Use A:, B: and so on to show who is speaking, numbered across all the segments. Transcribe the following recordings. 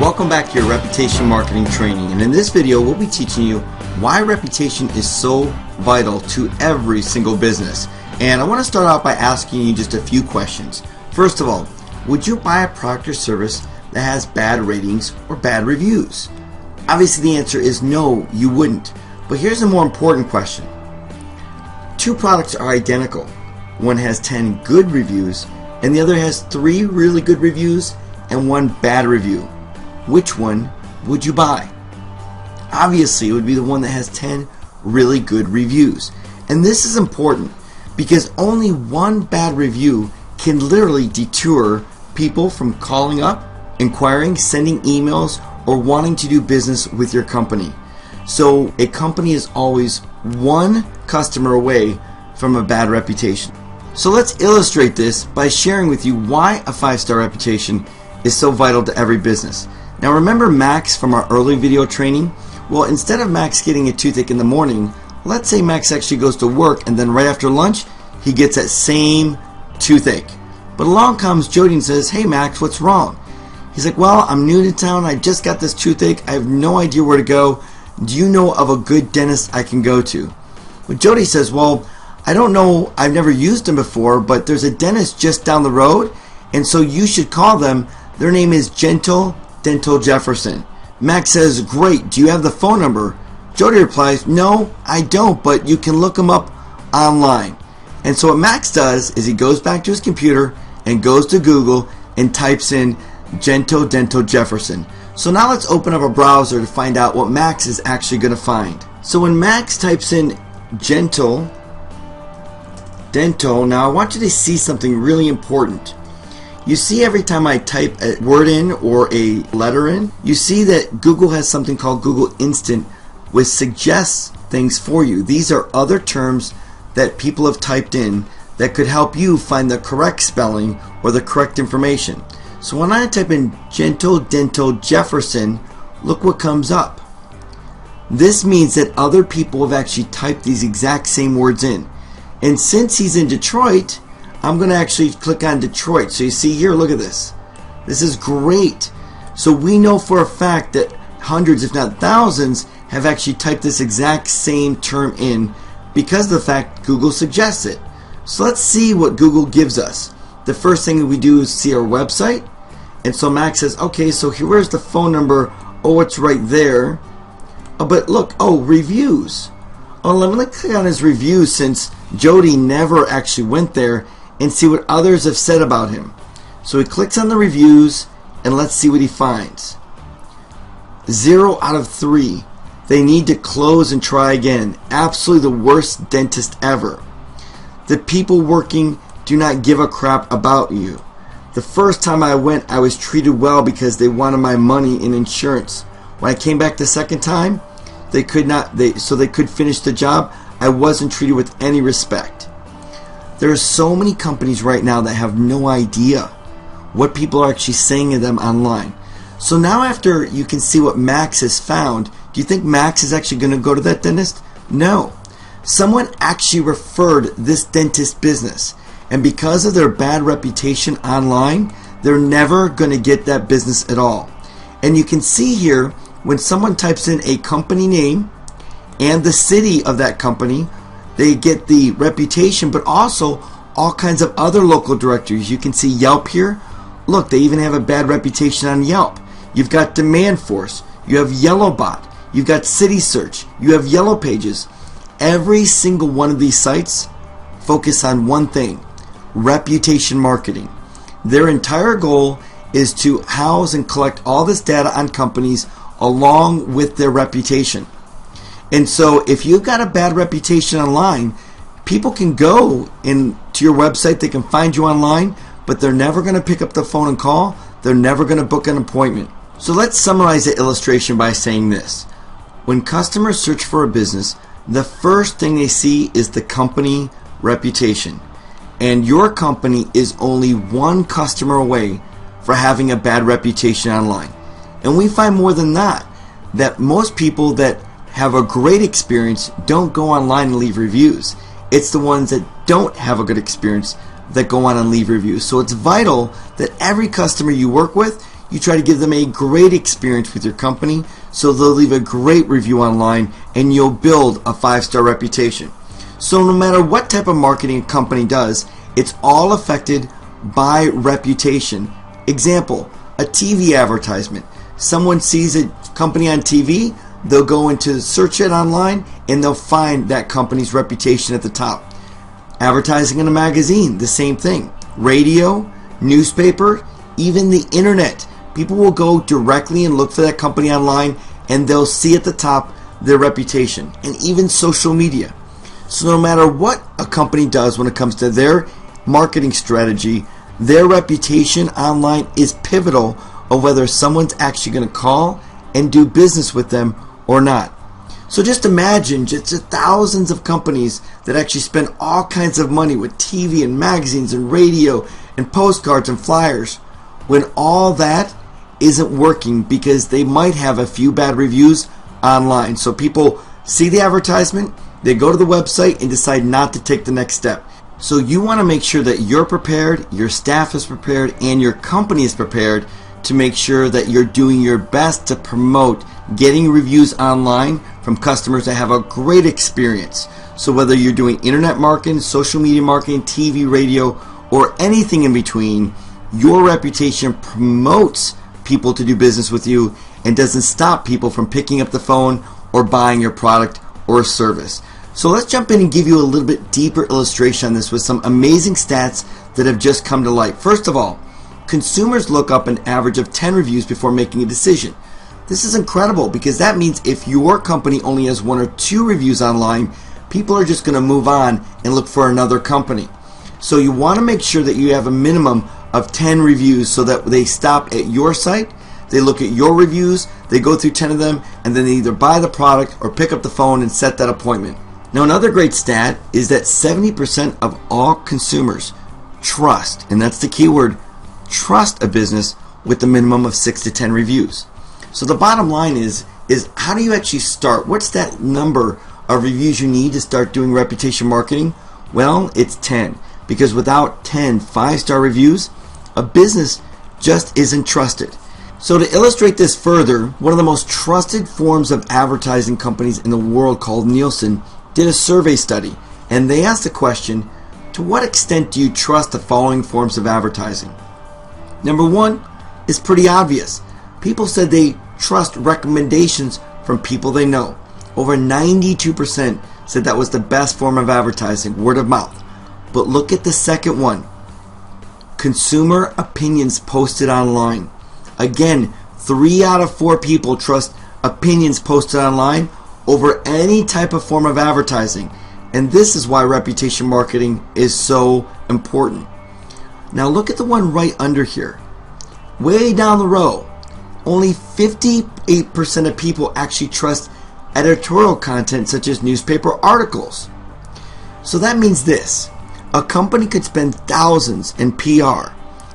A: Welcome back to your reputation marketing training, and in this video we'll be teaching you why reputation is so vital to every single business. And I want to start out by asking you just a few questions. First of all, would you buy a product or service that has bad ratings or bad reviews? Obviously the answer is no, you wouldn't. But here's a more important question. Two products are identical. One has 10 good reviews and the other has 3 really good reviews and 1 bad review. Which one would you buy? Obviously, it would be the one that has 10 really good reviews. And this is important because only 1 bad review can literally deter people from calling up, inquiring, sending emails, or wanting to do business with your company. So a company is always 1 customer away from a bad reputation. So let's illustrate this by sharing with you why a 5-star reputation is so vital to every business. Now remember Max from our early video training? Well, instead of Max getting a toothache in the morning, let's say Max actually goes to work and then right after lunch he gets that same toothache. But along comes Jody and says, "Hey Max, what's wrong?" He's like, "Well, I'm new to town, I just got this toothache, I have no idea where to go. Do you know of a good dentist I can go to?" But Jody says, "Well, I don't know, I've never used them before, but there's a dentist just down the road, and so you should call them. Their name is Gentle Dental Jefferson." Max says, "Great, do you have the phone number?" Jody replies, "No, I don't, but you can look them up online." And so what Max does is he goes back to his computer and goes to Google and types in Gentle Dental Jefferson. So now let's open up a browser to find out what Max is actually going to find. So when Max types in Gentle Dental, now I want you to see something really important. You see every time I type a word in or a letter in, you see that Google has something called Google Instant, which suggests things for you. These are other terms that people have typed in that could help you find the correct spelling or the correct information. So when I type in Gentle Dental Jefferson, look what comes up. This means that other people have actually typed these exact same words in. And since he's in Detroit, I'm going to actually click on Detroit. So you see here, look at this. This is great. So we know for a fact that hundreds, if not thousands, have actually typed this exact same term in because of the fact Google suggests it. So let's see what Google gives us. The first thing that we do is see our website. And so Max says, okay, so here's the phone number. Oh, it's right there. Oh, but look, oh, reviews. Oh, let me click on his reviews since Jody never actually went there and see what others have said about him. So he clicks on the reviews and let's see what he finds. 0 out of 3. They need to close and try again. Absolutely the worst dentist ever. The people working do not give a crap about you. The first time I went, I was treated well because they wanted my money in insurance. When I came back the second time, they could finish the job. I wasn't treated with any respect. There are so many companies right now that have no idea what people are actually saying to them online. So now after you can see what Max has found, do you think Max is actually going to go to that dentist? No. Someone actually referred this dentist business, and because of their bad reputation online, they're never going to get that business at all. And you can see here when someone types in a company name and the city of that company, they get the reputation, but also all kinds of other local directories. You can see Yelp here. Look, they even have a bad reputation on Yelp. You've got Demand Force. You have Yellowbot. You've got City Search. You have Yellow Pages. Every single one of these sites focus on one thing: reputation marketing. Their entire goal is to house and collect all this data on companies along with their reputation. And so if you've got a bad reputation online, people can go into your website, they can find you online, but they're never going to pick up the phone and call. They're never going to book an appointment. So let's summarize the illustration by saying this. When customers search for a business, the first thing they see is the company reputation. And your company is only 1 customer away for having a bad reputation online. And we find more than that most people that have a great experience don't go online and leave reviews. It's the ones that don't have a good experience that go on and leave reviews. So it's vital that every customer you work with, you try to give them a great experience with your company, so they'll leave a great review online and you'll build a 5-star reputation. So no matter what type of marketing a company does, it's all affected by reputation. Example, a TV advertisement. Someone sees a company on TV, they'll go into search it online and they'll find that company's reputation at the top. Advertising in a magazine, the same thing. Radio, newspaper, even the internet. People will go directly and look for that company online and they'll see at the top their reputation, and even social media. So no matter what a company does when it comes to their marketing strategy, their reputation online is pivotal of whether someone's actually going to call and do business with them or not. So just imagine just thousands of companies that actually spend all kinds of money with TV and magazines and radio and postcards and flyers, when all that isn't working because they might have a few bad reviews online. So people see the advertisement, they go to the website and decide not to take the next step. So you want to make sure that you're prepared, your staff is prepared, and your company is prepared to make sure that you're doing your best to promote getting reviews online from customers that have a great experience. So whether you're doing internet marketing, social media marketing, TV, radio, or anything in between, your reputation promotes people to do business with you and doesn't stop people from picking up the phone or buying your product or service. So let's jump in and give you a little bit deeper illustration on this with some amazing stats that have just come to light. First of all, consumers look up an average of 10 reviews before making a decision. This is incredible because that means if your company only has 1 or 2 reviews online, people are just going to move on and look for another company. So you want to make sure that you have a minimum of 10 reviews so that they stop at your site, they look at your reviews, they go through 10 of them, and then they either buy the product or pick up the phone and set that appointment. Now another great stat is that 70% of all consumers trust, and that's the key word, trust a business with a minimum of 6 to 10 reviews. So the bottom line is how do you actually start? What's that number of reviews you need to start doing reputation marketing? Well, it's 10, because without 10 5-star reviews, a business just isn't trusted. So to illustrate this further, one of the most trusted forms of advertising companies in the world, called Nielsen, did a survey study, and they asked the question, to what extent do you trust the following forms of advertising? Number 1 is pretty obvious. People said they trust recommendations from people they know. Over 92% said that was the best form of advertising, word of mouth. But look at the second one, consumer opinions posted online. Again, 3 out of 4 people trust opinions posted online over any type of form of advertising. And this is why reputation marketing is so important. Now look at the one right under here. Way down the row, only 58% of people actually trust editorial content such as newspaper articles. So that means this. A company could spend thousands in PR,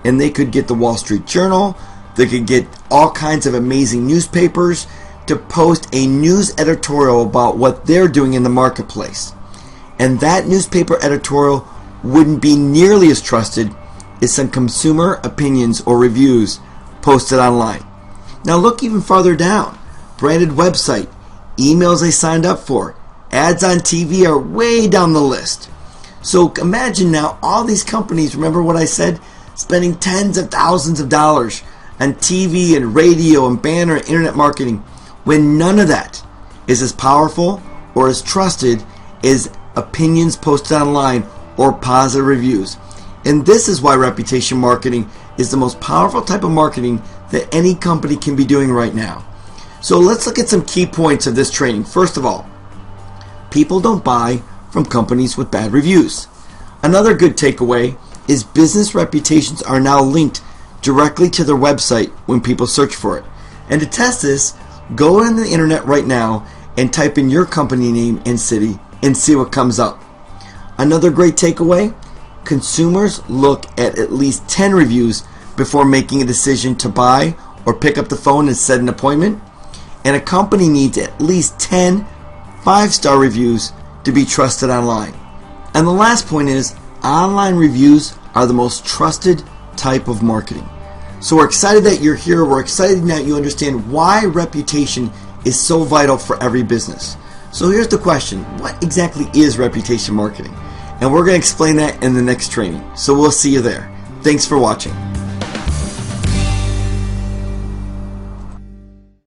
A: and they could get the Wall Street Journal, they could get all kinds of amazing newspapers to post a news editorial about what they're doing in the marketplace. And that newspaper editorial wouldn't be nearly as trusted as some consumer opinions or reviews posted online. Now look even farther down. Branded website, emails they signed up for, ads on TV are way down the list. So imagine now all these companies, remember what I said, spending tens of thousands of dollars on TV and radio and banner and internet marketing, when none of that is as powerful or as trusted as opinions posted online or positive reviews. And this is why reputation marketing is the most powerful type of marketing that any company can be doing right now. So let's look at some key points of this training. First of all, people don't buy from companies with bad reviews. Another good takeaway is business reputations are now linked directly to their website when people search for it. And to test this, go on the internet right now and type in your company name and city and see what comes up. Another great takeaway, consumers look at least 10 reviews before making a decision to buy or pick up the phone and set an appointment. And a company needs at least 10 5-star reviews to be trusted online. And the last point is, online reviews are the most trusted type of marketing. So we're excited that you're here. We're excited that you understand why reputation is so vital for every business. So here's the question: what exactly is reputation marketing? And we're going to explain that in the next training. So we'll see you there. Thanks for watching.